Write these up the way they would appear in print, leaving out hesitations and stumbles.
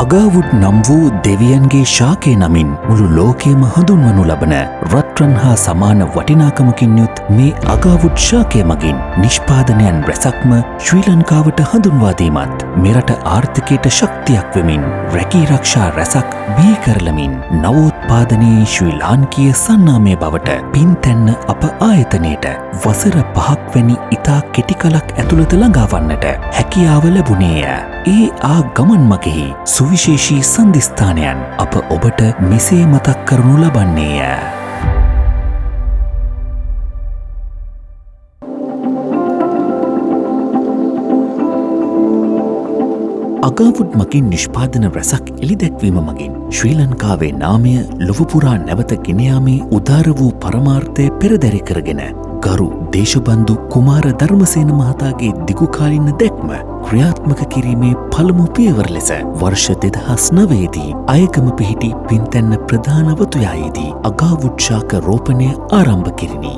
අගාවුඩ් නම් වූ දෙවියන්ගේ ශාකය නමින් මුළු ලෝකයේම හඳුන්වනු ලබන රත්රන් හා සමාන වටිනාකමකින් යුත් මේ අගාවුඩ් ශාකය මගින් නිෂ්පාදනයන් රැසක්ම ශ්‍රී ලංකාවට හඳුන්වා දීමත් මෙරට ආර්ථිකයට ශක්තියක් වෙමින් රැකී රක්ෂා රැසක් බිහි කරලමින් නවෝත්පාදනයේ ශ්‍රී ලාංකීය සන්නාමය බවට පින්තැන්න අප ආයතනයට වසර 5ක් වැනි ඉතා කෙටි කලක් ඇතුළත ළඟාවන්නට හැකියාව ලැබුණේය. ඒ ගමන් මගෙහි සුවිශේෂී සන්ධිස්ථානයන් අප ඔබට මෙසේ මතක් කරනු ලබන්නේය. අගාවුඩ් මගින් නිෂ්පාදන රැසක් එළිදැක්වීම මගින් ශ්‍රී ලංකාවේ නාමය ලොවපුරා නැවත ගෙනයාමේ උදාර වූ පරමාර්ථය පෙරදැරි කරගෙන ගරු දේශබන්දු කුමාර ධර්මසේන මහතාගේ දිගුකාලින දැක්ම ක්‍රියාත්මක කිරීමේ පළමු පියවර ලෙස වර්ෂ 2009 අයගම පිහිටි පින්තැන්න ප්‍රධාන වතුයායේදී අගාවුඩ් ශාක රෝපණය ආරම්භ කෙරිණි.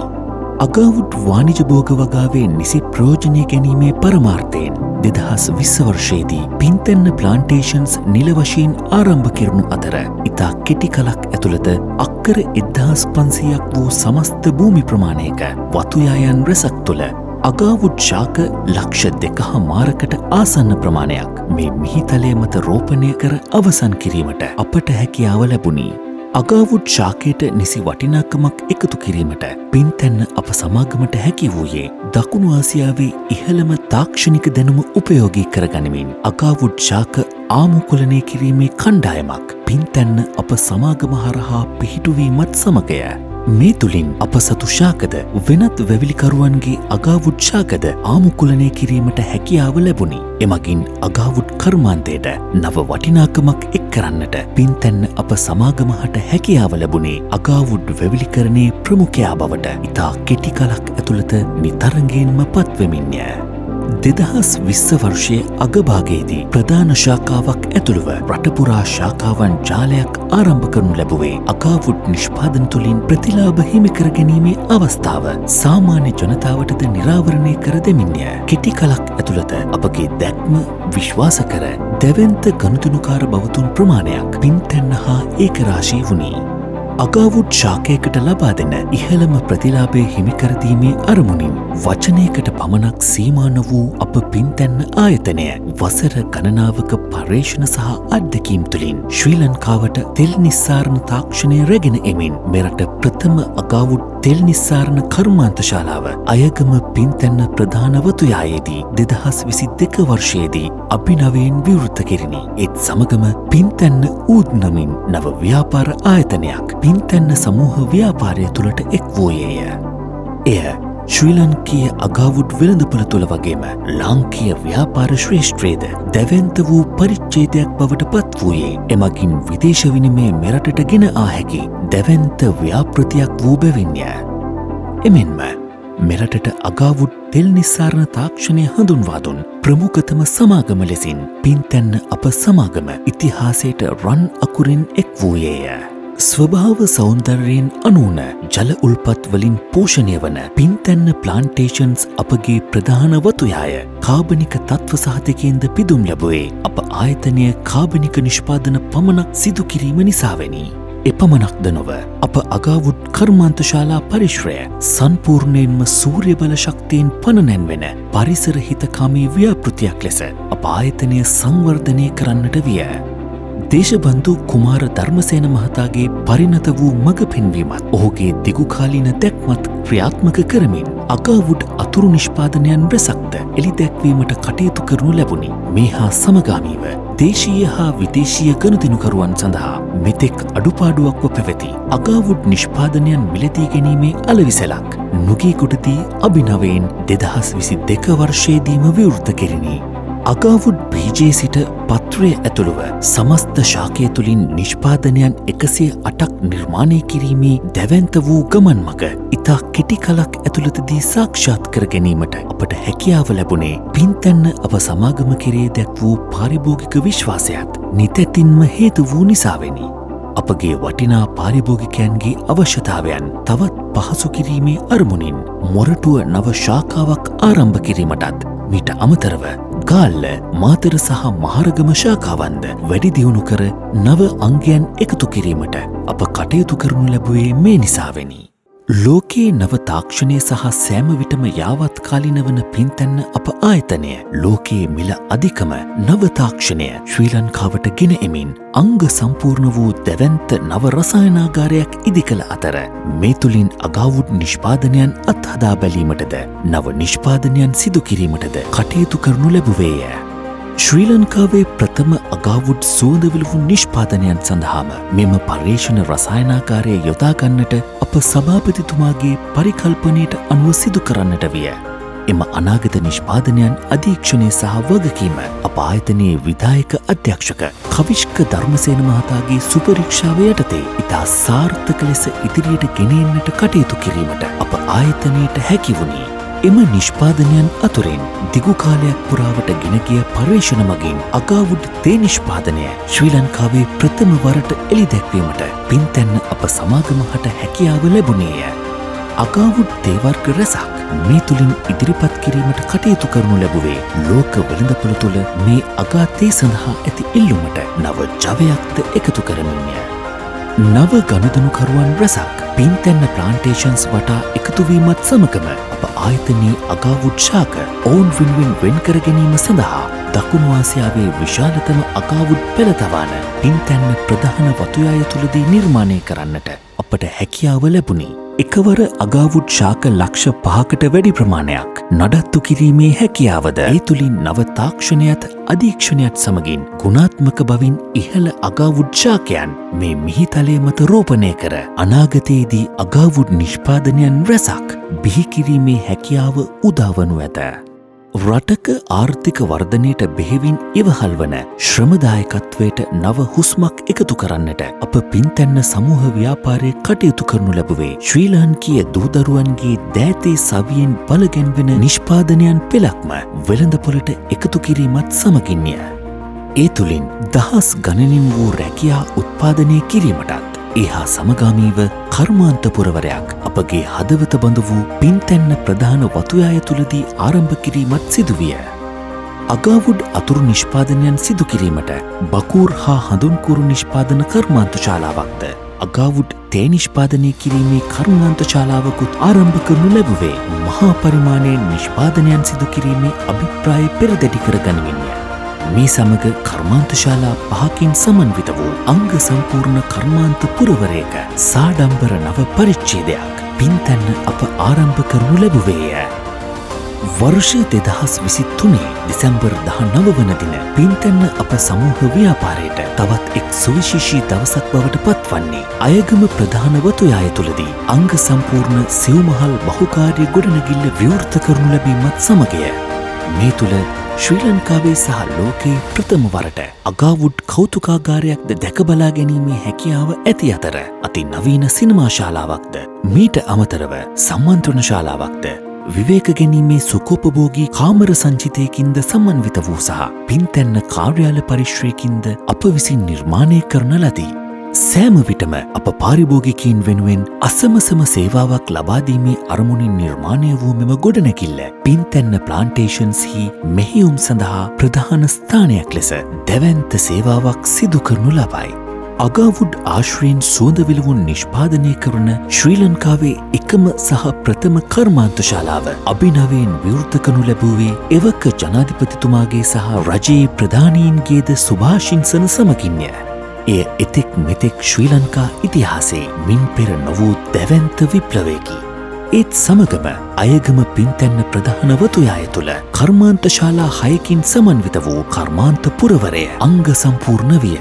අගාවුඩ් වාණිජ භෝග වගාවේ නිසි ප්‍රයෝජනය ගැනීමේ පරමාර්ථයෙන් 2020 වර්ෂයේදී පින්තැන්න ප්ලාන්ටේෂන්ස් නිල වශයෙන් ආරම්භ කෙරුණු අතර ඉතා කෙටි කලක් ඇතුළත අක්කර 1500ක් වූ සමස්ත භූමි ප්‍රමාණයක වතුයායන් රැසක් තුළ අගාවුඩ් ශාක ලක්ෂ 2.5කට ආසන්න ප්‍රමාණයක් මේ මිහිතලය මත රෝපණය කර අවසන් කිරීමට අපට හැකියාව ලැබුණි. අගාවුඩ් ශාකයට නිසි වටිනාකමක් එකතු කිරීමට පින්තැන්න අප සමාගමට හැකි වූයේ දකුණු ආසියාවේ ඉහළම තාක්ෂණික දැනුම උපයෝගී කරගනිමින් අගාවුඩ් ශාක ආමුකුලනය කිරීමේ කණ්ඩායමක් පින්තැන්න අප සමාගම හරහා පිහිටුවීමත් සමගය. මේ තුළින් අප සතු ශාකද වෙනත් වැවිලිකරුවන්ගේ අගාවුඩ් ශාකද ආමුකුලනය කිරීමට හැකියාව ලැබුණි. එමගින් අගාවුඩ් කර්මාන්තයට නව වටිනාකමක් එක් කරන්නට පින්තැන්න අප සමාගම හට හැකියාව ලැබුණේ අගාවුඩ් වැවිලිකරණයේ ප්‍රමුඛයා බවට ඉතා කෙටි කලක් ඇතුළත නිතරගෙන්ම පත්වෙමින්ය. 2020 වර්ෂයේ අගභාගයේදී ප්‍රධාන ශාඛාවක් ඇතුළුව රටපුරා ශාඛාවන් ජාලයක් ආරම්භ කරනු ලැබුවේ අගාවුඩ් නිෂ්පාදන තුළින් ප්‍රතිලාභ හිමිකර ගැනීමේ අවස්ථාව සාමාන්‍ය ජනතාවටද නිරාවරණය කර දෙමින්ය. කෙටි කලක් ඇතුළත අපගේ දැක්ම විශ්වාස කර දැවැන්ත ගනුදෙනුකාර බවතුන් ප්‍රමාණයක් පින්තැන්න හා ඒකරාශී වුණි. අගාවුඩ් ශාකයකට ලබා දෙන ඉහළම ප්‍රතිලාභය හිමිකරදීමේ අරමුණින් වචනයකට පමණක් සීමාන වූ අප පින්තැන්න ආයතනය වසර ගණනාවක පර්යේෂණ සහ අත්දැකීම් තුළින් ශ්‍රී ලංකාවට තෙල් නිස්සාරණ තාක්ෂණය රැගෙන එමින් මෙරට ප්‍රථම අගාවුඩ් තෙල් නිස්සාරණ කර්මාන්තශාලාව අයගම පින්තැන්න ප්‍රධාන වතුයායේදී 2022 වර්ෂයේදී අභිනවයෙන් විවෘත කෙරිණි. ඒත් සමගම පින්තැන්න ඌද් නමින් නව ව්‍යාපාර ආයතනයක් පින්තැන්න සමූහ ව්‍යාපාරය තුළට එක් වූයේය. එය ශ්‍රී ලංකීය අගාවුඩ් වෙළඳපොළ තුළ වගේම ලාංකීය ව්‍යාපාර ශ්‍රේෂ්ඨයේද දැවැන්ත වූ පරිච්ඡේදයක් බවට පත් වූයේ එමගින් විදේශ විනිමය මෙරටට ගෙන ආ හැකි දැවැන්ත ව්‍යාපෘතියක් වූ බැවින්ය. එමෙන්ම මෙරටට අගාවුඩ් තෙල් නිස්සාරණ තාක්ෂණය හඳුන්වා දුන් ප්‍රමුඛතම සමාගම ලෙසින් පින්තැන්න අප සමාගම ඉතිහාසයට රන් අකුරින් එක් වූයේය. ස්වභාව සෞන්දර්යයෙන් අනූන ජල උල්පත් වලින් පෝෂණය වන පින්තැන්න ප්ලාන්ටේෂන්ස් අපගේ ප්‍රධාන වතුයාය කාබනික තත්ව සහතිකයෙන්ද පිදුම් ලැබුවේ අප ආයතනය කාබනික නිෂ්පාදන පමණක් සිදු කිරීම නිසාවෙනි. එපමණක්ද නොව අප අගාවුඩ් කර්මාන්තශාලා පරිශ්‍රය සම්පූර්ණයෙන්ම සූර්ය බල ශක්තියෙන් පණ නැන්වෙන පරිසර හිතකාමී ව්‍යාපෘතියක් ලෙස අප ආයතනය සංවර්ධනය කරන්නට විය. දේශබන්දු කුමාර ධර්මසේන මහතාගේ පරිණත වූ මඟ පෙන්වීමත් ඔහුගේ දිගුකාලීන දැක්මත් ක්‍රියාත්මක කරමින් අගාවුඩ් අතුරු නිෂ්පාදනයන් රැසක්ද එළිදැක්වීමට කටයුතු කරනු ලැබුණි. මේ හා සමගාමීව දේශීය හා විදේශීය ගනුදෙනුකරුවන් සඳහා මෙතෙක් අඩුපාඩුවක්ව පැවති අගාවුඩ් නිෂ්පාදනයන් මිලදී ගැනීමේ අලවිසලක් නුගේගොඩදී අභිනවයෙන් 2022 වර්ෂයේදීම විවෘත කෙරිණි. අගාවුඩ් බීජයේ සිට පත්‍රය ඇතුළුව සමස්ත ශාකය තුළින් නිෂ්පාදනයන් 108ක් නිර්මාණය කිරීමේ දැවැන්ත වූ ගමන් මඟ ඉතා කෙටි කලක් ඇතුළතදී සාක්ෂාත් කර ගැනීමට අපට හැකියාව ලැබුණේ පින්තැන්න අප සමාගම කෙරේ දැක් වූ පාරිභෝගික විශ්වාසයත් නිතැතින්ම හේතු වූ නිසාවෙනි. අපගේ වටිනා පාරිභෝගිකයන්ගේ අවශ්‍යතාවයන් තවත් පහසු කිරීමේ අරමුණින් මොරටුව නව ශාඛාවක් ආරම්භ කිරීමටත් මීට අමතරව ගාල්ල මාතර සහ මහරගම ශාඛාවන්ද වැඩි දියුණු කර නව අංගයන් එකතු කිරීමට අප කටයුතු කරනු ලැබුවේ මේ නිසාවෙනි. ලෝකයේ නව තාක්ෂණය සහ සෑම විටම යාවත්කාලින වන පින්තැන්න අප ආයතනය ලෝකයේ මිල අධිකම නව තාක්ෂණය ශ්‍රී ලංකාවට ගෙන එමින් අංග සම්පූර්ණ වූ දැවැන්ත නව රසායනාගාරයක් ඉදි කළ අතර මේ තුළින් අගාවුඩ් නිෂ්පාදනයන් අත්හදා බැලීමටද නව නිෂ්පාදනයන් සිදු කිරීමටද කටයුතු කරනු ලැබුවේය. ශ්‍රී ලංකාවේ ප්‍රථම අගාවුඩ් සුවඳවිලවුන් නිෂ්පාදනයන් සඳහාම මෙම පර්යේෂණ රසායනාකාරය යොදාගන්නට අප සභාපතිතුමාගේ පරිකල්පනයට අනුව සිදු කරන්නට විය. එම අනාගත නිෂ්පාදනයන් අධීක්ෂණය සහ වගකීම අප ආයතනයේ විධායක අධ්‍යක්ෂක කවිෂ්ක ධර්මසේන මහතාගේ සුපරීක්ෂාව යටතේ ඉතා සාර්ථක ලෙස ඉදිරියට ගෙනෙන්නට කටයුතු කිරීමට අප ආයතනයට හැකි වුණේ. එම නිෂ්පාදනයන් අතුරෙන් දිගු කාලයක් පුරාවට ගෙන ගිය පර්යේෂණ මගින් අගාවුඩ් තේ නිෂ්පාදනය ශ්‍රී ලංකාවේ ප්‍රථම වරට එළි දැක්වීමට පින්තැන්න අප සමාගම හට හැකියාව ලැබුණේය. අගාවුඩ් තේ වර්ග රැසක් මේ තුළින් ඉදිරිපත් කිරීමට කටයුතු කරනු ලැබුවේ ලෝක වෙළඳපොළ තුළ මේ අගා තේ සඳහා ඇති ඉල්ලුමට නව ජවයක්ද එකතු කරමින්ය. නව ගනුදනුකරුවන් රැසක් පින්තැන්න ප්ලාන්ටේෂන්ස් වටා එකතුවීමත් සමගම අප ආයතනයේ අගාවුඩ් ශාක ඔවුන් වෙනුවෙන් වෙන් කර ගැනීම සඳහා දකුණු ආසියාවේ විශාලතම අගාවුඩ් පෙළ තවාන පින්තැන්න ප්‍රධාන වතුයාය තුළදී නිර්මාණය කරන්නට අපට හැකියාව ලැබුණි. එකවර අගාවුඩ් ශාක ලක්ෂ 5කට වැඩි ප්‍රමාණයක් නඩත්තු කිරීමේ හැකියාවද ඒ තුළින් නව තාක්ෂණයත් අධීක්ෂණයත් සමගින් ගුණාත්මක බවින් ඉහළ අගාවුඩ් ශාකයන් මේ මිහිතලය මත රෝපණය කර අනාගතයේදී අගාවුඩ් නිෂ්පාදනයන් රැසක් බිහිකිරීමේ හැකියාව උදාවනු ඇත. රටක ආර්ථික වර්ධනයට බෙහෙවින් ඉවහල් වන ශ්‍රමදායකත්වයට නව හුස්මක් එකතු කරන්නට අප පින්තැන්න සමූහ ව්‍යාපාරයේ කටයුතු කරනු ලැබුවේ ශ්‍රී ලාංකීය දූදරුවන්ගේ දෑතේ සවියෙන් බලගැන්වෙන නිෂ්පාදනයන් පෙළක්ම වෙළඳපොළට එකතු කිරීමත් සමගින්ය. ඒ තුළින් දහස් ගණනින් වූ රැකියා උත්පාදනය කිරීමටත් ඒහා සමගාමීව කර්මාන්ත පුරවරයක් අපගේ හදවත බඳ වූ පින්තැන්න ප්‍රධාන වතුයාය තුළදී ආරම්භ කිරීමත් සිදුවිය. අගාවුඩ් අතුරු නිෂ්පාදනයන් සිදු කිරීමට බකූර් හා හඳුන්කුරු නිෂ්පාදන කර්මාන්ත ශාලාවක්ද අගාවුඩ් තේ නිෂ්පාදනය කිරීමේ කර්මාන්ත ශාලාවකුත් ආරම්භ කරනු ලැබුවේ මහා පරිමාණයෙන් නිෂ්පාදනයන් සිදු කිරීමේ අභිප්‍රාය පෙරදැඩි කර ගනිමින්ය. මේ සමග කර්මාන්තශාලා 5කින් සමන්විත වූ අංග සම්පූර්ණ කර්මාන්ත පුරවරයක සාඩම්බර නව පරිච්ඡේදයක් පින්තැන්න අප ආරම්භ කරනු ලැබුවේය. වර්ෂ 2023 දෙසැම්බර් 19 වන දින පින්තැන්න අප සමූහ ව්‍යාපාරයට තවත් එක් සුවිශේෂී දවසක් බවට පත්වන්නේ අයගම ප්‍රධාන වතුයාය තුළදී අංග සම්පූර්ණ සිව්මහල් බහුකාර්ය ගොඩනැගිල්ල විවෘත කරනු ලැබීමත් සමගය. මේ තුළ ශ්‍රී ලංකාවේ සහ ලෝකයේ ප්‍රථම වරට අගාවුඩ් කෞතුකාගාරයක්ද දැකබලා ගැනීමේ හැකියාව ඇති අතර අති නවීන සිනමා ශාලාවක්ද මීට අමතරව සම්මන්ත්‍රණ ශාලාවක්ද විවේක ගැනීමේ සුඛෝපභෝගී කාමර සංචිතයකින්ද සමන්විත වූ සහ පින්තැන්න කාර්යාල පරිශ්‍රයකින්ද අප විසින් නිර්මාණය කරන ලදී. සෑම විටම අප පාරිභෝගිකයින් වෙනුවෙන් අසමසම සේවාවක් ලබාදීමේ අරමුණින් නිර්මාණය වූ මෙම ගොඩනැගිල්ල පින්තැන්න ප්ලාන්ටේෂන්ස්හි මෙහෙයුම් සඳහා ප්‍රධාන ස්ථානයක් ලෙස දැවැන්ත සේවාවක් සිදු කරනු ලබයි. අගාවුඩ් ආශ්‍රයෙන් සුවඳවිලවුන් නිෂ්පාදනය කරන ශ්‍රී ලංකාවේ එකම සහ ප්‍රථම කර්මාන්ත ශාලාව අභිනවයෙන් විවෘත කරනු ලැබුවේ එවක ජනාධිපතිතුමාගේ සහ රජයේ ප්‍රධානීන්ගේද සුභාශිංසන සමගින්ය. එය එතෙක් මෙතෙක් ශ්‍රී ලංකා ඉතිහාසයේ මින් පෙර නොවූ දැවැන්ත විප්ලවයකි. ඒත් සමගම අයගම පින්තැන්න ප්‍රධාන වතුයාය තුළ කර්මාන්ත ශාලා 6කින් සමන්විත වූ කර්මාන්ත පුරවරය අංග සම්පූර්ණ විය.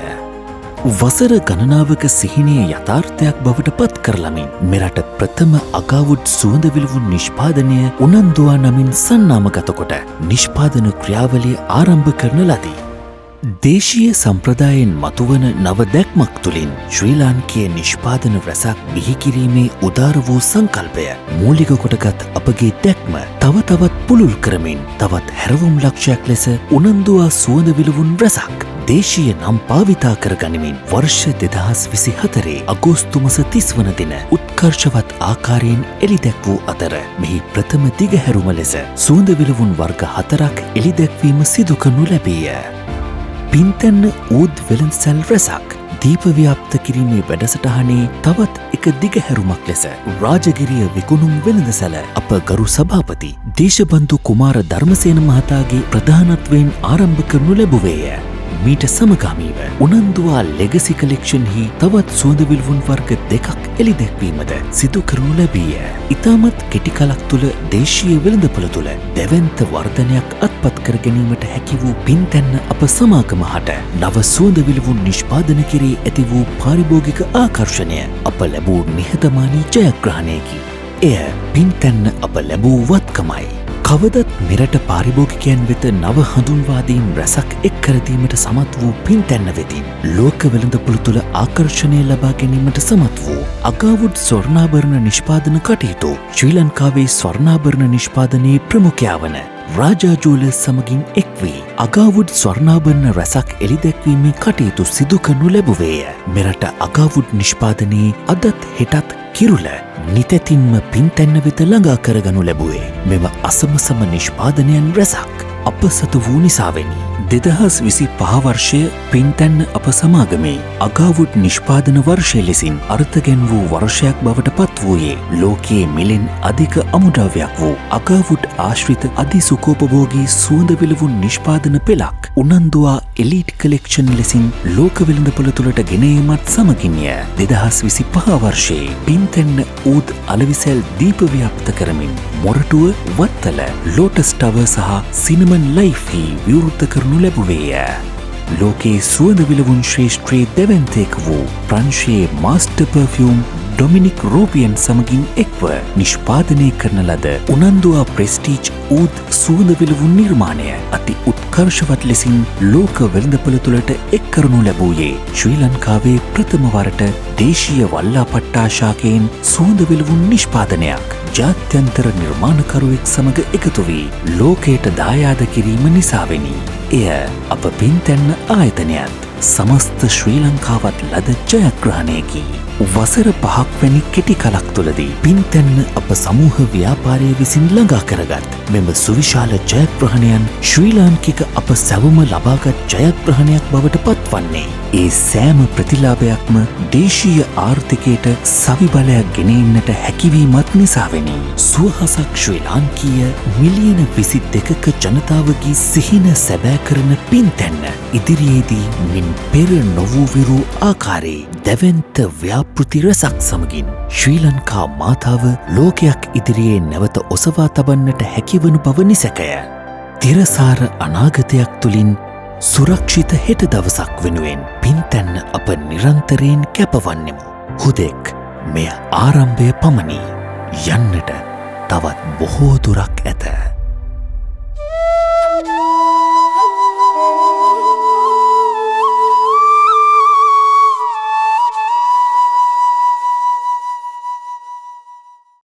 වසර ගණනාවක සිහිනයේ යථාර්ථයක් බවට පත් කරලමින් මෙරට ප්‍රථම අගාවුඩ් සුවඳවිලවුන් නිෂ්පාදනය උනන්දුවා නමින් සන්නාමගත කොට නිෂ්පාදන ක්‍රියාවලිය ආරම්භ කරන ලදී. දේශීය සම්ප්‍රදායෙන් මතුවන නව දැක්මක් තුළින් ශ්‍රී ලාංකීය නිෂ්පාදන රැසක් බිහිකිරීමේ උදාර වූ සංකල්පය මූලික කොටගත් අපගේ දැක්ම තව තවත් පුළුල් කරමින් තවත් හැරවුම් ලක්ෂයක් ලෙස උනන්දුවා සුවඳ විලවුන් රැසක් දේශීය නම් භාවිතා කර ගනිමින් වර්ෂ 2024 අගෝස්තු මාස 30 වන දින උත්කර්ෂවත් ආකාරයෙන් එළිදැක් වූ අතර මෙහි ප්‍රථම දිගහැරුම ලෙස සුවඳ විලවුන් වර්ග 4ක් එළිදැක්වීම සිදු කරනු ලැබීය. පින්තැන්න ඌද් වෙළඳසැල් රැසක් දීප ව්‍යාප්ත කිරීමේ වැඩසටහනේ තවත් එක දිගහැරුමක් ලෙස රාජගිරිය විකුණුම් වෙළඳසැල අප ගරු සභාපති දේශබන්දු කුමාර ධර්මසේන මහතාගේ ප්‍රධානත්වයෙන් ආරම්භ කරනු ලැබුවේය. මීට සමගාමීව උනන්දුවා ලෙගසි කලෙක්ෂන් හි තවත් සුවඳ විලවුන් වර්ග 2ක් එළිදැක්වීමද සිදු කරනු ලැබීය. ඉතාමත් කෙටි කලක් තුළ දේශීය වෙළඳපොළ තුළ දැවැන්ත වර්ධනයක් අත්පත් කර ගැනීමට හැකි වූ පින්තැන්න අප සමාගම හට නව සුවඳ විලවුන් නිෂ්පාදන කෙරේ ඇති වූ පාරිභෝගික ආකර්ෂණය අප ලැබූ නිහතමානී ජයග්‍රහණයකි. එය පින්තැන්න අප ලැබූ වත්කමයි. කවදත් මෙරට පාරිභෝගිකයන් වෙත නව හඳුන්වාදීම් රැසක් එක් කරදීමට සමත් වූ පින්තැන්න වෙතින් ලෝක වෙළඳපොළ තුළ ආකර්ෂණය ලබා ගැනීමට සමත් වූ අගාවුඩ් ස්වර්ණාභරණ නිෂ්පාදන කටයුතු ශ්‍රී ලංකාවේ ස්වර්ණාභරණ නිෂ්පාදනයේ ප්‍රමුඛයා වන රාජා ජුවලර්ස් සමගින් එක් වී අගාවුඩ් ස්වර්ණාභරණ රැසක් එළිදැක්වීමේ කටයුතු සිදු කරනු ලැබුවේය. මෙරට අගාවුඩ් නිෂ්පාදනයේ අදත් හෙටත් කිරුළ නිතැතින්ම පින්තැන්න වෙත ළඟා කරගනු ලැබුවේ මෙම අසමසම නිෂ්පාදනයන් රැසක් අප සතු වූ නිසාවෙනි. 2025 වර්ෂය පින්තැන්න අප සමාගමේ අගාවුඩ් නිෂ්පාදන වර්ෂය ලෙසින් අර්ථගැන් වූ වර්ෂයක් බවට පත් වූයේ ලෝකයේ මිලෙන් අධික අමුද්‍රව්‍යයක් වූ අගාවුඩ් ආශ්‍රිත අධිසුඛෝපභෝගී සුවඳ විලවුන් නිෂ්පාදන පෙළක් උනන්දුවා එලීට් කලෙක්ෂන් ලෙසින් ලෝක වෙළඳපොළ තුළට ගෙන ඒමත් සමගින්ය. 2025 වර්ෂයේ පින්තැන්න ඌද් අලවිසැල් දීප ව්‍යාප්ත කරමින් මොරටුව වත්තල ලෝටස් ටවර් සහ සිනමන් ලයිෆ් හි විවෘත කරනු ලැබුවේය. ලෝකයේ සුවඳ විලවුන් ශ්‍රේෂ්ඨයේ දැවැන්තෙක් වූ ප්‍රංශයේ මාස්ටර් පර්ෆියුම් ඩොමිනික් රෝපියන් සමගින් එක්ව නිෂ්පාදනය කරන ලද උනන්දුවා ප්‍රෙස්ටීජ් ඌද් සුවඳ විලවුන් නිර්මාණය අති උත්කර්ෂවත් ලෙසින් ලෝක වෙළඳපොළ තුළට එක් කරනු ලැබුවේ ශ්‍රී ලංකාවේ ප්‍රථම වරට දේශීය වල්ලාපට්ටා ශාකයෙන් සුවඳ විලවුන් නිෂ්පාදනයක් ජාත්‍යන්තර නිර්මාණකරුවෙක් සමග එකතු වී ලෝකයට දායාද කිරීම නිසාවෙනි. එය අප පින්තැන්න ආයතනයත් සමස්ත ශ්‍රී ලංකාවත් ලද ජයග්‍රහණයකි. වසර 5ක් වැනි කෙටි කලක් තුළදී පින්තැන්න අප සමූහ ව්‍යාපාරය විසින් ළඟා කරගත් මෙම සුවිශාල ජයග්‍රහණයන් ශ්‍රී ලාංකික අප සැවම ලබාගත් ජයග්‍රහණයක් බවට පත්වන්නේ ඒ සෑම ප්‍රතිලාභයක්ම දේශීය ආර්ථිකයට සවිබලයක් ගෙන එන්නට හැකිවීමත් නිසාවෙනි. සුවහසක් ශ්‍රී ලාංකීය මිලියන 22ක ජනතාවගේ සිහින සැබෑ කරන පින්තැන්න ඉදිරියේදී මින් පෙර නොවූ විරු ආකාරයේ දැවැන්ත ව්‍යාපෘති රැසක් සමගින් ශ්‍රී ලංකා මාතාව ලෝකයක් ඉදිරියේ නැවත ඔසවා තබන්නට හැකිවනු බව නිසැකය. තිරසාර අනාගතයක් තුළින් සුරක්ෂිත හෙට දවසක් වෙනුවෙන් පින්තැන්න අප නිරන්තරයෙන් කැපවන්නෙමු. හුදෙක් මෙය ආරම්භය පමණි. යන්නට තවත් බොහෝ දුරක් ඇත.